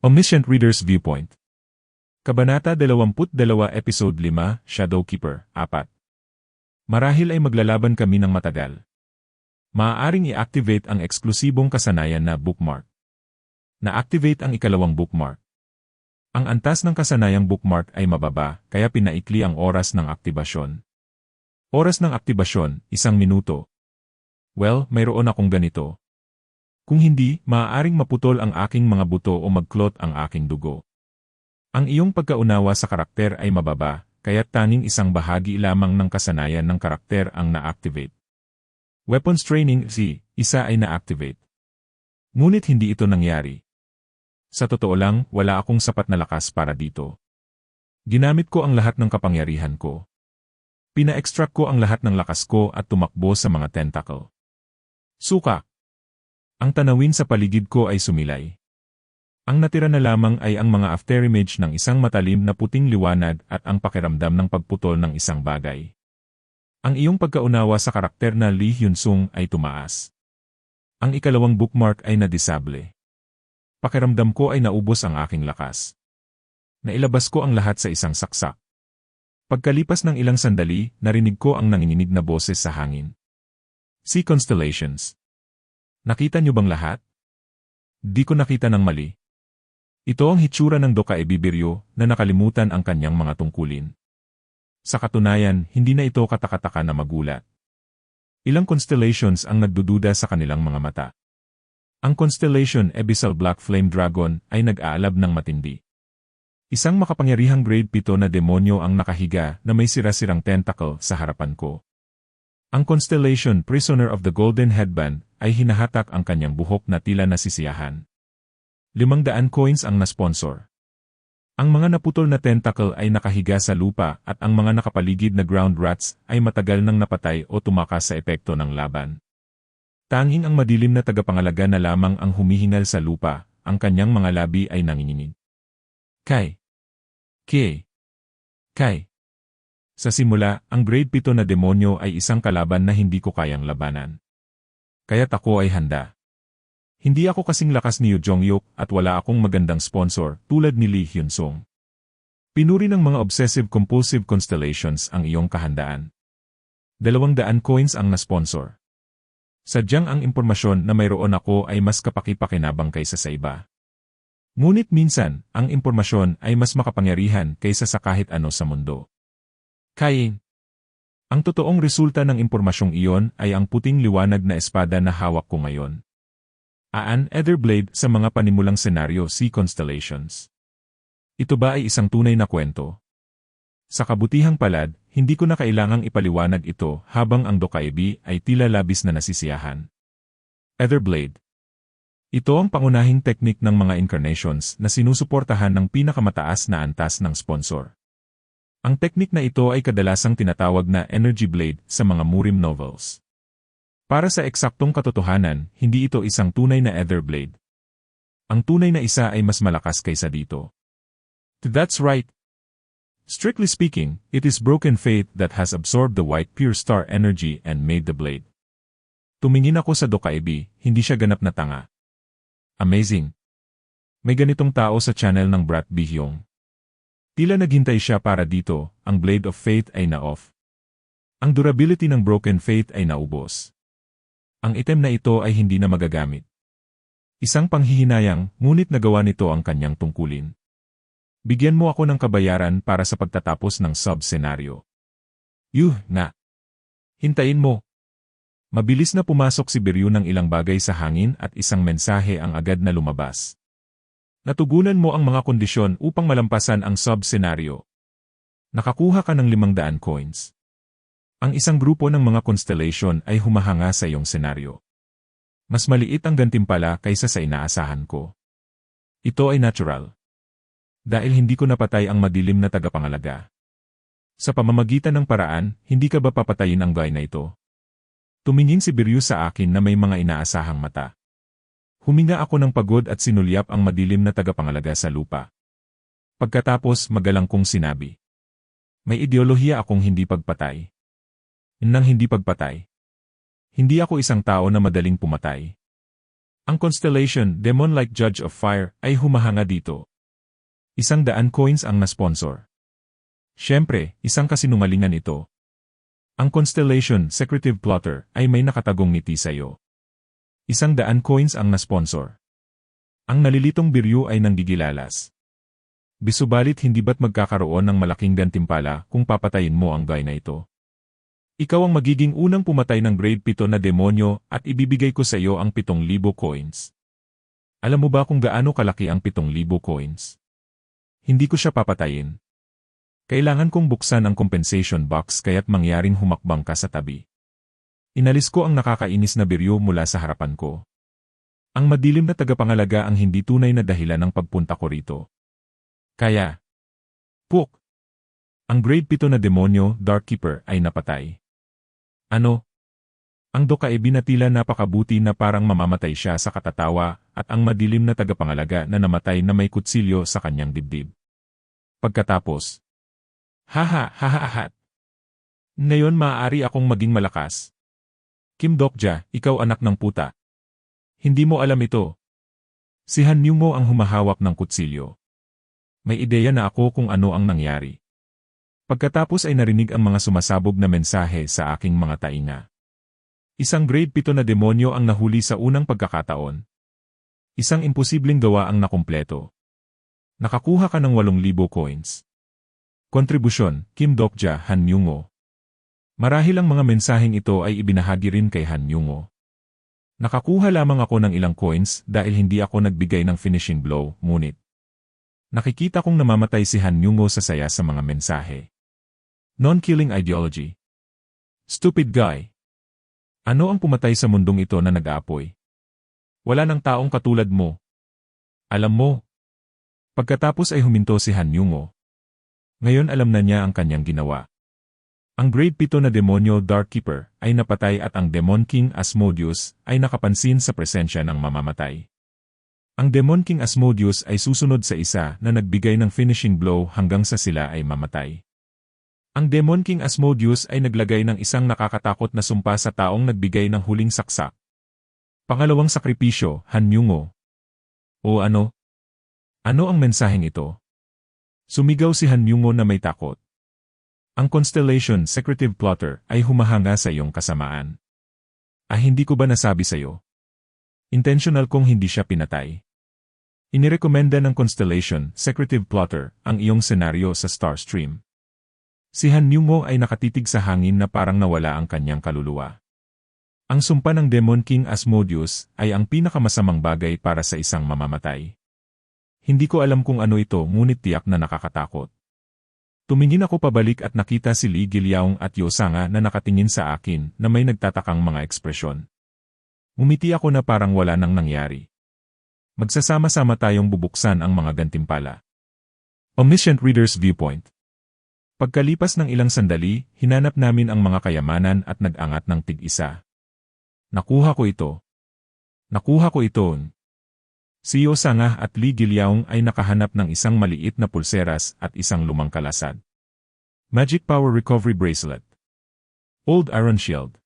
Omniscient Reader's Viewpoint. Kabanata 22, Episode 5, Shadowkeeper, 4. Marahil ay maglalaban kami ng matagal. Maaaring i-activate ang eksklusibong kasanayan na bookmark. Na-activate ang ikalawang bookmark. Ang antas ng kasanayang bookmark ay mababa, kaya pinaikli ang oras ng aktibasyon. Oras ng aktibasyon, 1 minuto. Well, mayroon akong ganito. Kung hindi, maaaring maputol ang aking mga buto o magklot ang aking dugo. Ang iyong pagkaunawa sa karakter ay mababa, kaya't tanging isang bahagi lamang ng kasanayan ng karakter ang na-activate. Weapons Training isa ay na-activate. Ngunit hindi ito nangyari. Sa totoo lang, wala akong sapat na lakas para dito. Ginamit ko ang lahat ng kapangyarihan ko. Pina-extract ko ang lahat ng lakas ko at tumakbo sa mga tentacle. Suka! Ang tanawin sa paligid ko ay sumilay. Ang natira na lamang ay ang mga afterimage ng isang matalim na puting liwanag at ang pakiramdam ng pagputol ng isang bagay. Ang iyong pagkaunawa sa karakter na Lee Hyun-sung ay tumaas. Ang ikalawang bookmark ay nadisable. Pakiramdam ko ay naubos ang aking lakas. Nailabas ko ang lahat sa isang saksak. Pagkalipas ng ilang sandali, narinig ko ang nanginginig na boses sa hangin. See constellations. Nakita niyo bang lahat? Di ko nakita ng mali. Ito ang hitsura ng Dokaebi Biryo na nakalimutan ang kanyang mga tungkulin. Sa katunayan, hindi na ito katakataka na magulat. Ilang constellations ang nagdududa sa kanilang mga mata. Ang constellation Abyssal Black Flame Dragon ay nag-aalab ng matindi. Isang makapangyarihang grade 7 na demonyo ang nakahiga na may sira-sirang tentacle sa harapan ko. Ang constellation Prisoner of the Golden Headband ay hinahatak ang kanyang buhok na tila nasisiyahan. 500 coins ang nasponsor. Ang mga naputol na tentacle ay nakahiga sa lupa at ang mga nakapaligid na ground rats ay matagal nang napatay o tumakas sa epekto ng laban. Tanging ang madilim na tagapangalaga na lamang ang humihingal sa lupa, ang kanyang mga labi ay nanginginig. Kai. Sa simula, ang grade 7 na demonyo ay isang kalaban na hindi ko kayang labanan. Kaya't ako ay handa. Hindi ako kasing lakas ni Yoo Jong-hyuk at wala akong magandang sponsor tulad ni Lee Hyun-sung. Pinuri ng mga obsessive-compulsive constellations ang iyong kahandaan. 200 coins ang nasponsor. Sadyang ang impormasyon na mayroon ako ay mas kapaki-pakinabang kaysa sa iba. Ngunit minsan, ang impormasyon ay mas makapangyarihan kaysa sa kahit ano sa mundo. Ang totoong resulta ng impormasyong iyon ay ang puting liwanag na espada na hawak ko ngayon. Etherblade sa mga panimulang senaryo see constellations. Ito ba ay isang tunay na kwento? Sa kabutihang palad, hindi ko na kailangang ipaliwanag ito habang ang Dokaebi ay tila labis na nasisiyahan. Etherblade. Ito ang pangunahing teknik ng mga incarnations na sinusuportahan ng pinakamataas na antas ng sponsor. Ang teknik na ito ay kadalasang tinatawag na energy blade sa mga Murim novels. Para sa eksaktong katotohanan, hindi ito isang tunay na etherblade. Ang tunay na isa ay mas malakas kaysa dito. That's right. Strictly speaking, it is Broken Faith that has absorbed the white pure star energy and made the blade. Tumingin ako sa Dokaebi, hindi siya ganap na tanga. Amazing. May ganitong tao sa channel ng Brat Bihyong. Tila naghintay siya para dito, ang Blade of Faith ay na-off. Ang durability ng Broken Faith ay naubos. Ang item na ito ay hindi na magagamit. Isang panghihinayang, ngunit nagawa nito ang kanyang tungkulin. Bigyan mo ako ng kabayaran para sa pagtatapos ng sub-senaryo. Hintayin mo. Mabilis na pumasok si Biryu ng ilang bagay sa hangin at isang mensahe ang agad na lumabas. Natugunan mo ang mga kondisyon upang malampasan ang sub-senaryo. Nakakuha ka ng 500 coins. Ang isang grupo ng mga constellation ay humahanga sa iyong senaryo. Mas maliit ang gantimpala kaysa sa inaasahan ko. Ito ay natural. Dahil hindi ko napatay ang madilim na tagapangalaga. Sa pamamagitan ng paraan, hindi ka ba papatayin ang guy na ito? Tumingin si Biryu sa akin na may mga inaasahang mata. Huminga ako ng pagod at sinulyap ang madilim na tagapangalaga sa lupa. Pagkatapos magalang kong sinabi. May ideolohiya akong hindi pagpatay. Nang hindi pagpatay. Hindi ako isang tao na madaling pumatay. Ang constellation, demon-like judge of fire, ay humahanga dito. 100 coins ang na-sponsor. Siyempre, isang kasinungalingan ito. Ang constellation, secretive plotter, ay may nakatagong ngiti sa'yo. 100 coins ang na-sponsor. Ang nalilitong biryu ay nanggigilalas. Bisubalit hindi ba't magkakaroon ng malaking gantimpala kung papatayin mo ang guy na ito? Ikaw ang magiging unang pumatay ng grade 7 na demonyo at ibibigay ko sa iyo ang 7,000 coins. Alam mo ba kung gaano kalaki ang 7,000 coins? Hindi ko siya papatayin. Kailangan kong buksan ang compensation box kaya't mangyaring humakbang ka sa tabi. Inalis ko ang nakakainis na biryo mula sa harapan ko. Ang madilim na tagapangalaga ang hindi tunay na dahilan ng pagpunta ko rito. Kaya, Puk! Ang grade 7 na demonyo, Dark Keeper, ay napatay. Ano? Ang doka ay binatila napakabuti na parang mamamatay siya sa katatawa at ang madilim na tagapangalaga na namatay na may kutsilyo sa kanyang dibdib. Pagkatapos, haha. Ngayon maaari akong maging malakas. Kim Dokja, ikaw anak ng puta. Hindi mo alam ito. Si Han Myung-mo ang humahawak ng kutsilyo. May ideya na ako kung ano ang nangyari. Pagkatapos ay narinig ang mga sumasabog na mensahe sa aking mga tainga. Isang grade 7 na demonyo ang nahuli sa unang pagkakataon. Isang imposibleng gawa ang nakumpleto. Nakakuha ka ng 8,000 coins. Kontribusyon, Kim Dokja, Han Myung-mo. Marahil ang mga mensaheng ito ay ibinahagi rin kay Han Myung-mo. Nakakuha lamang ako ng ilang coins dahil hindi ako nagbigay ng finishing blow, ngunit nakikita kong namamatay si Han Myung-mo sa saya sa mga mensahe. Non-killing ideology. Stupid guy. Ano ang pumatay sa mundong ito na nag-aapoy? Wala nang taong katulad mo. Alam mo. Pagkatapos ay huminto si Han Myung-mo. Ngayon alam na niya ang kanyang ginawa. Ang grade 7 na demonyo Dark Keeper ay napatay at ang Demon King Asmodeus ay nakapansin sa presensya ng mamamatay. Ang Demon King Asmodeus ay susunod sa isa na nagbigay ng finishing blow hanggang sa sila ay mamatay. Ang Demon King Asmodeus ay naglagay ng isang nakakatakot na sumpa sa taong nagbigay ng huling saksak. Pangalawang sakripisyo, Han Myung-mo. O ano? Ano ang mensaheng ito? Sumigaw si Han Myung-mo na may takot. Ang constellation, secretive plotter, ay humahanga sa iyong kasamaan. Hindi ko ba nasabi sa iyo? Intentional kong hindi siya pinatay. Inirekomenda ng constellation, secretive plotter, ang iyong senaryo sa Starstream. Si Han Myung-mo ay nakatitig sa hangin na parang nawala ang kanyang kaluluwa. Ang sumpa ng Demon King Asmodeus ay ang pinakamasamang bagay para sa isang mamamatay. Hindi ko alam kung ano ito ngunit tiyak na nakakatakot. Tumingin ako pabalik at nakita si Lee Gilyaong at Yosanga na nakatingin sa akin na may nagtatakang mga ekspresyon. Umiti ako na parang wala nang nangyari. Magsasama-sama tayong bubuksan ang mga gantimpala. Omniscient Reader's Viewpoint. Pagkalipas ng ilang sandali, hinanap namin ang mga kayamanan at nag-angat ng tig-isa. Nakuha ko ito. Nakuha ko ito. Si Yosanga at Lee Gilyaong ay nakahanap ng isang maliit na pulseras at isang lumang kalasad. Magic Power Recovery Bracelet. Old Iron Shield.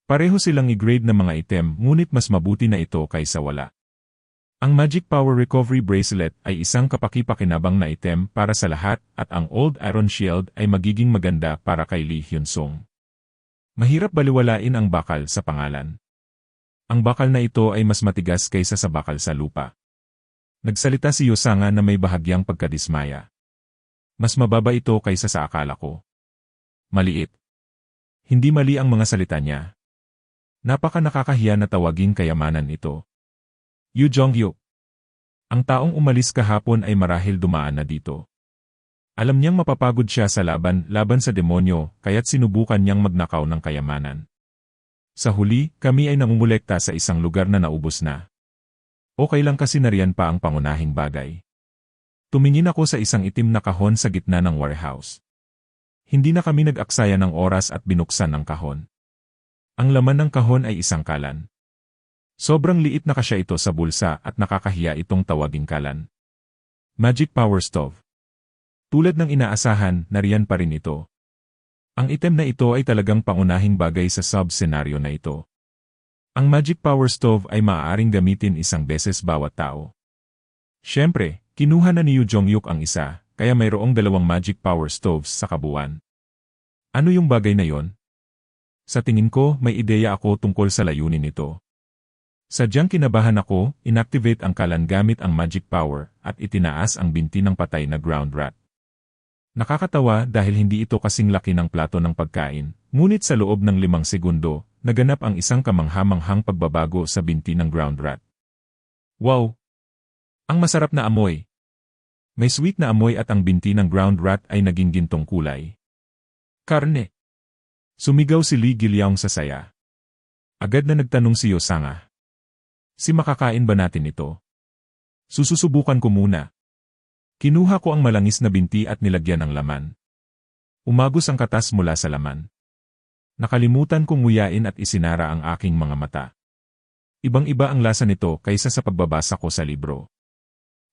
Pareho silang i-grade na mga item ngunit mas mabuti na ito kaysa wala. Ang Magic Power Recovery Bracelet ay isang kapaki-pakinabang na item para sa lahat at ang Old Iron Shield ay magiging maganda para kay Lee Hyun-sung. Mahirap baliwalain ang bakal sa pangalan. Ang bakal na ito ay mas matigas kaysa sa bakal sa lupa. Nagsalita si Yosanga na may bahagyang pagkadismaya. Mas mababa ito kaysa sa akala ko. Maliit. Hindi mali ang mga salita niya. Napaka nakakahiya na tawaging kayamanan ito. Yu Jong-hyuk. Ang taong umalis kahapon ay marahil dumaan na dito. Alam niyang mapapagod siya sa laban sa demonyo, kaya't sinubukan niyang magnakaw ng kayamanan. Sa huli, kami ay nangungulekta sa isang lugar na naubos na. Okay lang kasi nariyan pa ang pangunahing bagay. Tumingin ako sa isang itim na kahon sa gitna ng warehouse. Hindi na kami nag-aksaya ng oras at binuksan ang kahon. Ang laman ng kahon ay isang kalan. Sobrang liit na kasya ito sa bulsa at nakakahiya itong tawaging kalan. Magic Power Stove. Tulad ng inaasahan, nariyan pa rin ito. Ang item na ito ay talagang pangunahing bagay sa sub-senaryo na ito. Ang Magic Power Stove ay maaaring gamitin isang beses bawat tao. Siyempre, kinuha na ni Yu Jongyuk ang isa, kaya mayroong 2 Magic Power Stoves sa kabuuan. Ano yung bagay na yon? Sa tingin ko, may ideya ako tungkol sa layunin nito. Sadyang kinabahan ako, inactivate ang kalan gamit ang Magic Power, at itinaas ang binti ng patay na ground rat. Nakakatawa dahil hindi ito kasing laki ng plato ng pagkain, ngunit sa loob ng 5 segundo, naganap ang isang kamangha-manghang pagbabago sa binti ng ground rat. Wow! Ang masarap na amoy! May sweet na amoy at ang binti ng ground rat ay naging gintong kulay. Karne! Sumigaw si Lee Gilyaong sa saya. Agad na nagtanong si Yosanga. Si makakain ba natin ito? Sususubukan ko muna. Kinuha ko ang malangis na binti at nilagyan ng laman. Umagos ang katas mula sa laman. Nakalimutan kong nguyain at isinara ang aking mga mata. Ibang-iba ang lasa nito kaysa sa pagbabasa ko sa libro.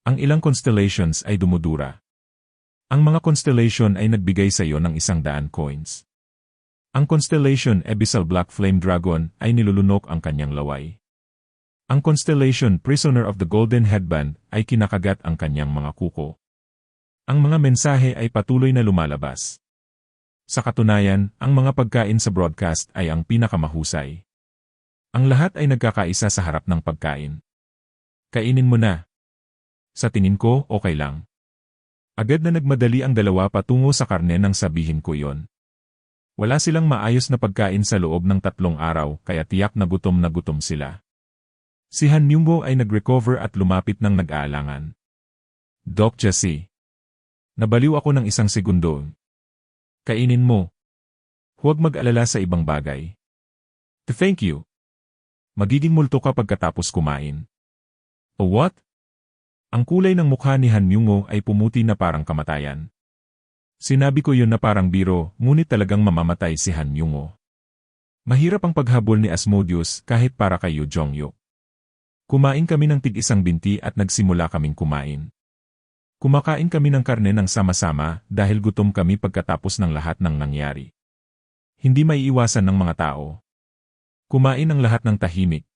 Ang ilang constellations ay dumudura. Ang mga constellation ay nagbigay sa iyo ng 100 coins. Ang constellation Abyssal Black Flame Dragon ay nilulunok ang kanyang laway. Ang constellation Prisoner of the Golden Headband ay kinakagat ang kanyang mga kuko. Ang mga mensahe ay patuloy na lumalabas. Sa katunayan, ang mga pagkain sa broadcast ay ang pinakamahusay. Ang lahat ay nagkakaisa sa harap ng pagkain. Kainin mo na. Sa tingin ko, okay lang. Agad na nagmadali ang 2 patungo sa karne nang sabihin ko yon. Wala silang maayos na pagkain sa loob ng 3 araw kaya tiyak na gutom sila. Si Han Myungbo ay nag-recover at lumapit ng nag-aalangan. Doc Jesse. Nabaliw ako ng 1 segundo. Kainin mo. Huwag mag-alala sa ibang bagay. Thank you. Magiging multo ka pagkatapos kumain. O what? Ang kulay ng mukha ni Han Myungbo ay pumuti na parang kamatayan. Sinabi ko yun na parang biro, ngunit talagang mamamatay si Han Myungbo. Mahirap ang paghabol ni Asmodeus kahit para kay Yu Jongyuk. Kumain kami ng tig-1 binti at nagsimula kaming kumain. Kumakain kami ng karne ng sama-sama dahil gutom kami pagkatapos ng lahat ng nangyari. Hindi maiiwasan ng mga tao. Kumain ang lahat ng tahimik.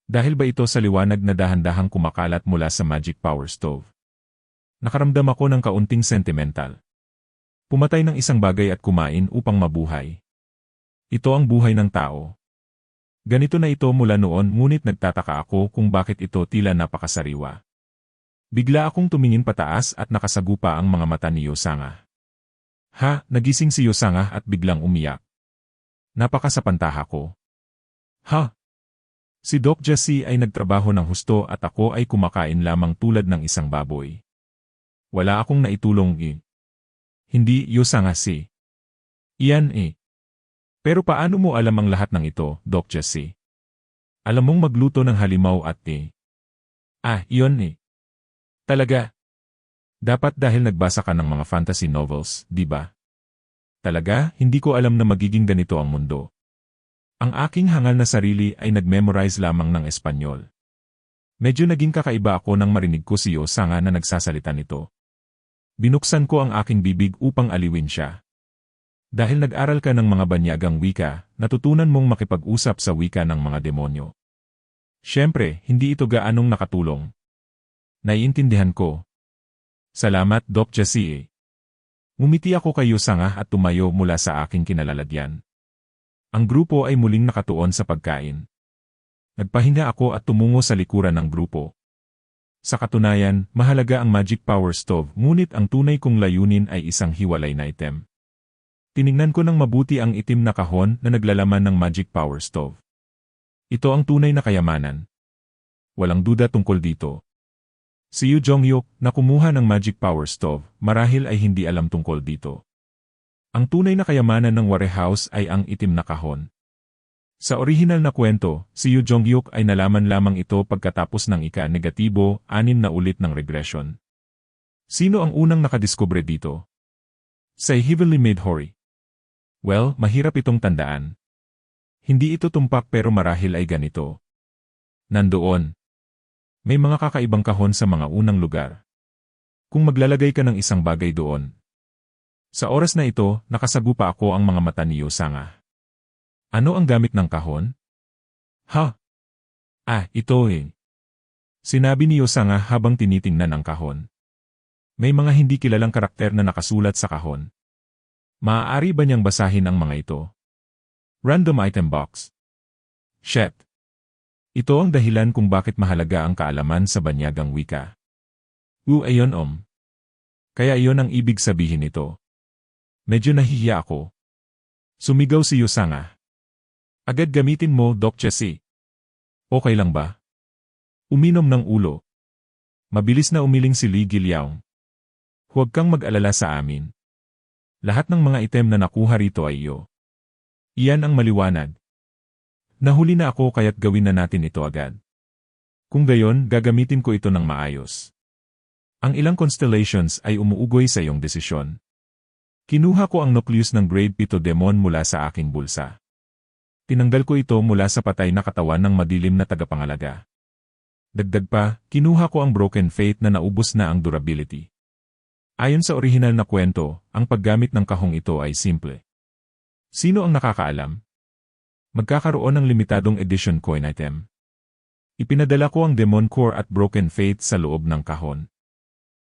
Dahil ba ito sa liwanag na dahan-dahang kumakalat mula sa Magic Power Stove? Nakaramdam ako ng kaunting sentimental. Pumatay ng isang bagay at kumain upang mabuhay. Ito ang buhay ng tao. Ganito na ito mula noon ngunit nagtataka ako kung bakit ito tila napakasariwa. Bigla akong tumingin pataas at nakasagupa ang mga mata ni Yosanga. Nagising si Yosanga at biglang umiyak. Napakasapantaha ko. Si Doc Jesse ay nagtrabaho ng husto at ako ay kumakain lamang tulad ng isang baboy. Wala akong naitulong Hindi, Yosanga si. Iyan Pero paano mo alam ang lahat ng ito, Doc Jesse? Alam mong magluto ng halimaw at iyon Talaga? Dapat dahil nagbasa ka ng mga fantasy novels, di ba? Talaga, hindi ko alam na magiging ganito ang mundo. Ang aking hangal na sarili ay nag-memorize lamang ng Espanyol. Medyo naging kakaiba ako nang marinig ko si Yosanga na nagsasalita nito. Binuksan ko ang aking bibig upang aliwin siya. Dahil nag-aral ka ng mga banyagang wika, natutunan mong makipag-usap sa wika ng mga demonyo. Siyempre, hindi ito gaanong nakatulong. Naiintindihan ko. Salamat, Doc Jesse. Ngumiti ako kay Yosanga at tumayo mula sa aking kinalalagyan. Ang grupo ay muling nakatuon sa pagkain. Nagpahinga ako at tumungo sa likuran ng grupo. Sa katunayan, mahalaga ang Magic Power Stove ngunit ang tunay kong layunin ay isang hiwalay na item. Tiningnan ko ng mabuti ang itim na kahon na naglalaman ng Magic Power Stove. Ito ang tunay na kayamanan. Walang duda tungkol dito. Si Yu Jongyuk, na kumuha ng Magic Power Stove, marahil ay hindi alam tungkol dito. Ang tunay na kayamanan ng warehouse ay ang itim na kahon. Sa orihinal na kwento, si Yu Jongyuk ay nalaman lamang ito pagkatapos ng ika-negatibo, 6 na ulit ng regression. Sino ang unang nakadiskubre dito? Say Heavenly Maid Hori. Well, mahirap itong tandaan. Hindi ito tumpak pero marahil ay ganito. Nandoon. May mga kakaibang kahon sa mga unang lugar. Kung maglalagay ka ng isang bagay doon. Sa oras na ito, nakasagupa ako ang mga mata ni Yosanga. Ano ang gamit ng kahon? Ha? Ito eh. Sinabi ni Yosanga habang tinitingnan ang kahon. May mga hindi kilalang karakter na nakasulat sa kahon. Maaari ba niyang basahin ang mga ito? Random item box. Shit. Ito ang dahilan kung bakit mahalaga ang kaalaman sa banyagang wika. Ayon. Kaya iyon ang ibig sabihin nito. Medyo nahihiya ako. Sumigaw si Yosanga. Agad gamitin mo, Doc Chessy. Okay lang ba? Uminom ng ulo. Mabilis na umiling si Li Giliao. Huwag kang mag-alala sa amin. Lahat ng mga item na nakuha rito ay iyo. Iyan ang maliwanag. Nahuli na ako kaya't gawin na natin ito agad. Kung gayon, gagamitin ko ito ng maayos. Ang ilang constellations ay umuugoy sa iyong desisyon. Kinuha ko ang nucleus ng Grade 7 Demon mula sa aking bulsa. Tinanggal ko ito mula sa patay na katawan ng madilim na tagapangalaga. Dagdag pa, kinuha ko ang Broken Faith na naubos na ang durability. Ayon sa orihinal na kwento, ang paggamit ng kahong ito ay simple. Sino ang nakakaalam? Magkakaroon ng limitadong edition coin item. Ipinadala ko ang Demon Core at Broken Faith sa loob ng kahon.